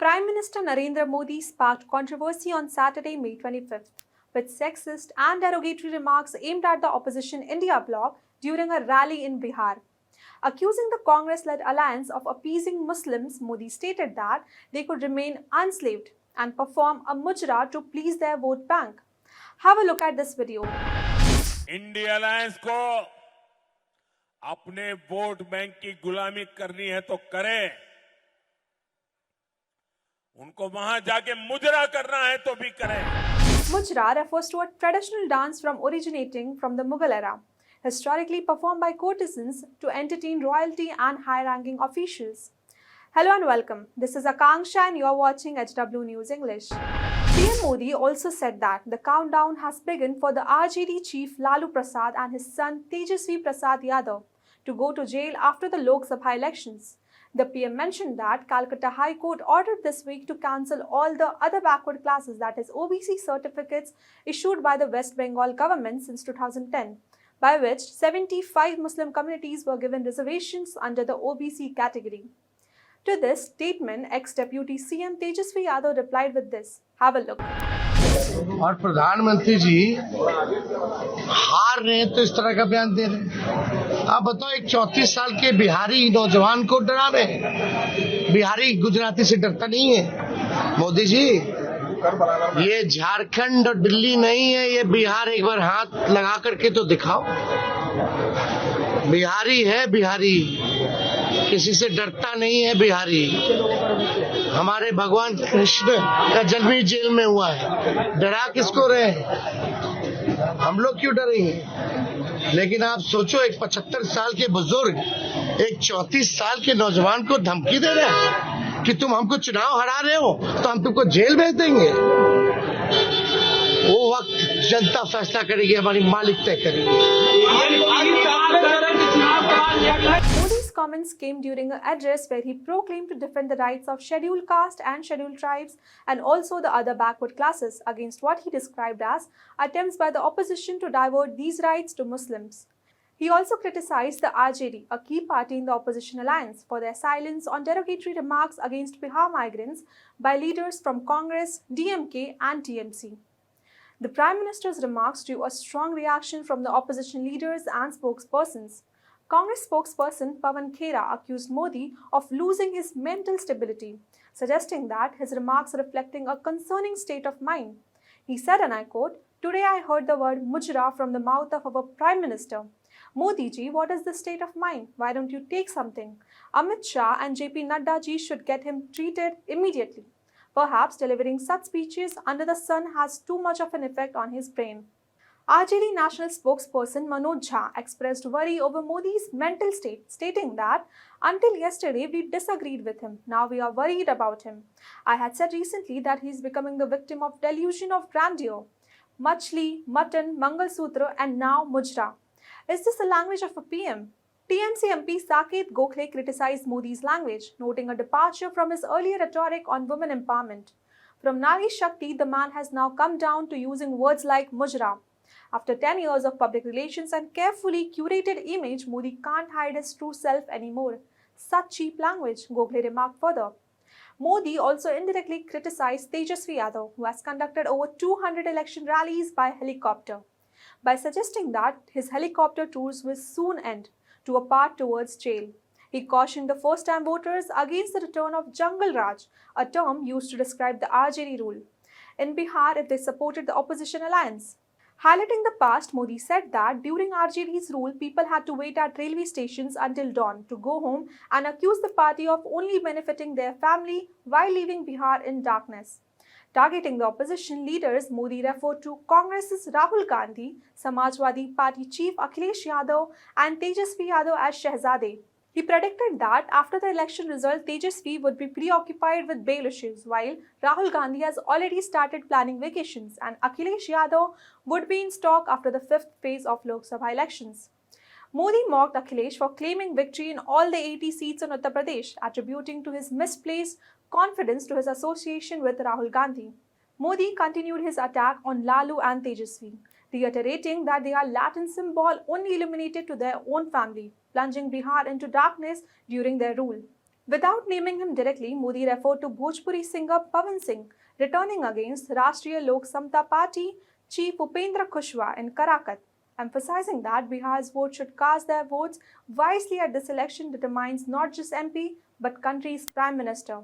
Prime Minister Narendra Modi sparked controversy on Saturday, May 25th, with sexist and derogatory remarks aimed at the opposition India bloc during a rally in Bihar. Accusing the Congress-led alliance of appeasing Muslims, Modi stated that they could remain unslaved and perform a mujra to please their vote bank. Have a look at this video. India alliance को अपने vote bank की गुलामी करनी है तो करें, उनको वहां जाके मुजरा करना है तो भी करें. Mujra refers to a traditional dance originating from the Mughal era, historically performed by courtesans to entertain royalty and high-ranking officials. Hello and welcome. This is Akanksha and you are watching HW News English. PM Modi also said that the countdown has begun for the RJD chief Lalu Prasad and his son Tejasvi Prasad Yadav to go to jail after the Lok Sabha elections. The PM mentioned that Calcutta High Court ordered this week to cancel all the other backward classes, that is OBC certificates issued by the West Bengal government since 2010, by which 75 Muslim communities were given reservations under the OBC category. To this statement, ex-deputy CM Tejasvi Yadav replied with this. Have a look. और प्रधानमंत्री जी हार रहे हैं तो इस तरह का बयान दे रहे हैं. आप बताओ, एक 34 साल के बिहारी नौजवान को डरा रहे हैं. बिहारी गुजराती से डरता नहीं है. मोदी जी, ये झारखंड और दिल्ली नहीं है, ये बिहार. एक बार हाथ लगा करके तो दिखाओ. बिहारी है, बिहारी किसी से डरता नहीं है. बिहारी हमारे भगवान कृष्ण का जन्म भी जेल में हुआ है. डरा किसको रहे हैं? हम लोग क्यों डरेंगे? लेकिन आप सोचो, एक 75 साल के बुजुर्ग एक 34 साल के नौजवान को धमकी दे रहे हैं कि तुम हमको चुनाव हरा रहे हो तो हम तुमको जेल भेज देंगे. वो वक्त जनता फैसला करेगी, हमारी मालिक तय करेगी. Modi's comments came during an address where he proclaimed to defend the rights of scheduled caste and scheduled tribes and also the other backward classes against what he described as attempts by the opposition to divert these rights to Muslims. He also criticized the RJD, a key party in the opposition alliance, for their silence on derogatory remarks against Bihar migrants by leaders from Congress, DMK and TMC. The Prime Minister's remarks drew a strong reaction from the opposition leaders and spokespersons. Congress spokesperson Pawan Khera accused Modi of losing his mental stability, suggesting that his remarks are reflecting a concerning state of mind. He said, and I quote, "Today I heard the word mujra from the mouth of our Prime Minister. Modi ji, what is the state of mind? Why don't you take something? Amit Shah and JP Nadda ji should get him treated immediately. Perhaps delivering such speeches under the sun has too much of an effect on his brain." RJD national spokesperson Manoj Jha expressed worry over Modi's mental state, stating that until yesterday we disagreed with him. Now we are worried about him. I had said recently that he is becoming the victim of delusion of grandeur. Machli, mutton, Mangalsutra and now mujra. Is this the language of a PM? TMC MP Saket Gokhale criticized Modi's language, noting a departure from his earlier rhetoric on women empowerment. From Nari Shakti, the man has now come down to using words like mujra. After 10 years of public relations and carefully curated image, Modi can't hide his true self anymore. Such cheap language, Gokhale remarked further. Modi also indirectly criticized Tejasvi Yadav, who has conducted over 200 election rallies by helicopter, by suggesting that his helicopter tours will soon end to a path towards jail. He cautioned the first-time voters against the return of Jungle Raj, a term used to describe the RJD rule in Bihar if they supported the opposition alliance. Highlighting the past, Modi said that during RJD's rule, people had to wait at railway stations until dawn to go home and accused the party of only benefiting their family while leaving Bihar in darkness. Targeting the opposition leaders, Modi referred to Congress's Rahul Gandhi, Samajwadi Party chief Akhilesh Yadav and Tejasvi Yadav as Shehzade. He predicted that after the election result, Tejasvi would be preoccupied with bail issues, while Rahul Gandhi has already started planning vacations, and Akhilesh Yadav would be in stock after the 5th phase of Lok Sabha elections. Modi mocked Akhilesh for claiming victory in all the 80 seats in Uttar Pradesh, attributing to his misplaced confidence to his association with Rahul Gandhi. Modi continued his attack on Lalu and Tejasvi, reiterating that they are Latin symbol only illuminated to their own family, plunging Bihar into darkness during their rule. Without naming him directly, Modi referred to Bhojpuri singer Pawan Singh returning against Rashtriya Lok Samta Party Chief Upendra Kushwaha in Karakat, emphasizing that Bihar's vote should cast their votes wisely as this election determines not just MP but country's Prime Minister.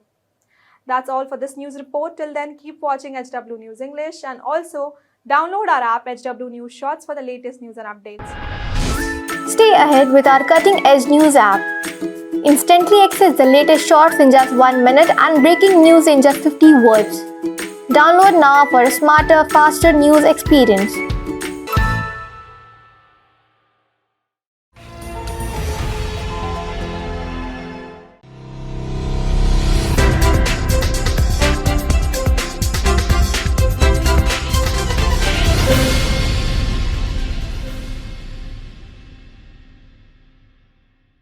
That's all for this news report. Till then, keep watching HW News English and also download our app HW News Shorts for the latest news and updates. Stay ahead with our cutting-edge news app. Instantly access the latest shorts in just 1 minute and breaking news in just 50 words. Download now for a smarter, faster news experience.